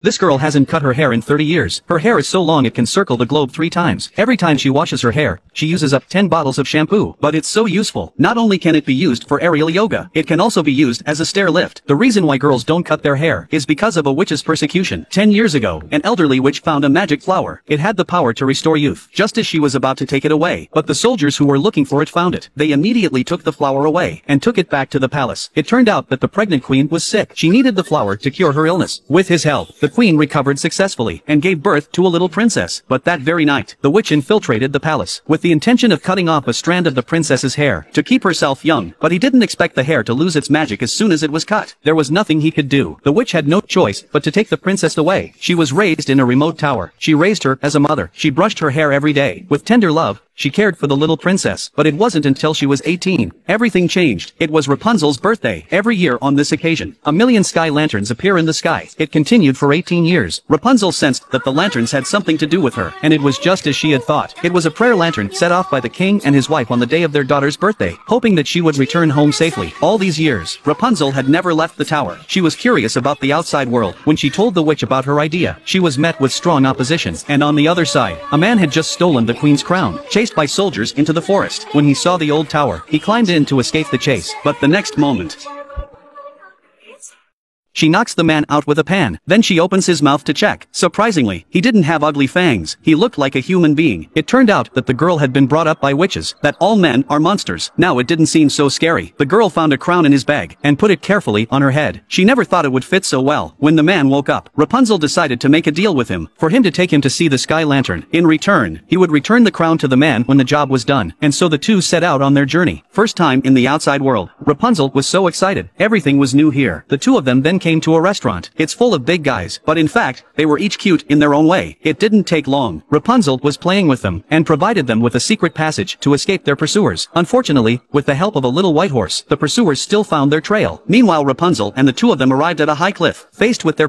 This girl hasn't cut her hair in 30 years. Her hair is so long it can circle the globe 3 times. Every time she washes her hair, she uses up 10 bottles of shampoo. But it's so useful. Not only can it be used for aerial yoga, it can also be used as a stair lift. The reason why girls don't cut their hair is because of a witch's persecution. 10 years ago, an elderly witch found a magic flower. It had the power to restore youth, just as she was about to take it away. But the soldiers who were looking for it found it. They immediately took the flower away and took it back to the palace. It turned out that the pregnant queen was sick. She needed the flower to cure her illness. With his help, the queen recovered successfully and gave birth to a little princess. But that very night, the witch infiltrated the palace with the intention of cutting off a strand of the princess's hair to keep herself young. But he didn't expect the hair to lose its magic as soon as it was cut. There was nothing he could do. The witch had no choice but to take the princess away. She was raised in a remote tower. She raised her as a mother. She brushed her hair every day. With tender love, she cared for the little princess. But it wasn't until she was 18. Everything changed. It was Rapunzel's birthday. Every year on this occasion, a million sky lanterns appear in the sky. It continued for 18 years. Rapunzel sensed that the lanterns had something to do with her, and it was just as she had thought. It was a prayer lantern set off by the king and his wife on the day of their daughter's birthday, hoping that she would return home safely. All these years, Rapunzel had never left the tower. She was curious about the outside world. When she told the witch about her idea, she was met with strong opposition. And on the other side, a man had just stolen the queen's crown, chased by soldiers into the forest. When he saw the old tower, he climbed in to escape the chase. But the next moment, she knocks the man out with a pan. Then she opens his mouth to check. Surprisingly, he didn't have ugly fangs. He looked like a human being. It turned out that the girl had been brought up by witches, that all men are monsters. Now it didn't seem so scary. The girl found a crown in his bag and put it carefully on her head. She never thought it would fit so well. When the man woke up, Rapunzel decided to make a deal with him, for him to take him to see the sky lantern. In return, he would return the crown to the man when the job was done. And so the two set out on their journey. First time in the outside world. Rapunzel was so excited. Everything was new here. The two of them then came to a restaurant. It's full of big guys, but in fact, they were each cute in their own way. It didn't take long. Rapunzel was playing with them and provided them with a secret passage to escape their pursuers. Unfortunately, with the help of a little white horse, the pursuers still found their trail. Meanwhile, Rapunzel and the two of them arrived at a high cliff. Faced with their